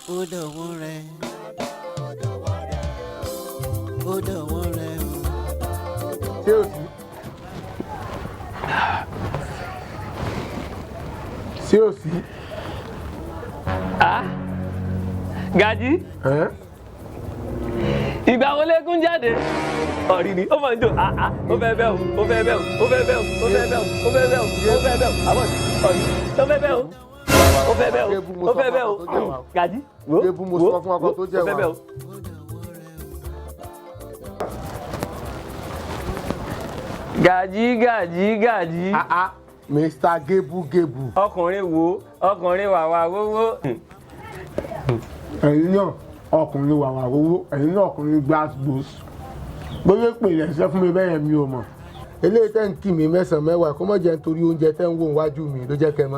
ó dọ̀wọ́ rẹ̀ ó dọ̀wọ́ rẹ̀ o. ṣé o sí? ṣé o sí? Gaji ìgbà wo lẹ́kún jáde ọ̀rì ni ó máa ń jò ó fẹ́ bẹ́ẹ̀ o ó fẹ́ bẹ́ẹ̀ o ó fẹ́ bẹ́ẹ̀ o ó fẹ́ bẹ́ẹ̀ o ó fẹ́ bẹ́ẹ̀ o ó fẹ́ bẹ́ẹ̀ o àbọ̀ ọ̀rì ó fẹ́ bẹ́ẹ̀ o ó fẹ́ bẹ́ẹ̀ o ó fẹ́ bẹ́ẹ̀ o Gaji wo wo ó fẹ́ bẹ́ẹ̀ o. Gaji. Mista Gebu. ọkùnrin wo ọkùnrin wàwà wówó. ẹ̀yin náà ọkùnrin wàwà wówó ẹ̀yin náà ọkùnrin gbàgbós bóyá pè lẹ́sẹ̀ fún mi bẹ́ẹ̀ mi ò mọ̀ eléyìí tẹ́ ń kí mi mẹ́sàn-án mẹ́wàá kó má jẹ́ nítorí oúnjẹ tẹ́ ń wò wájú mi ló jẹ́ kẹ́ mọ́.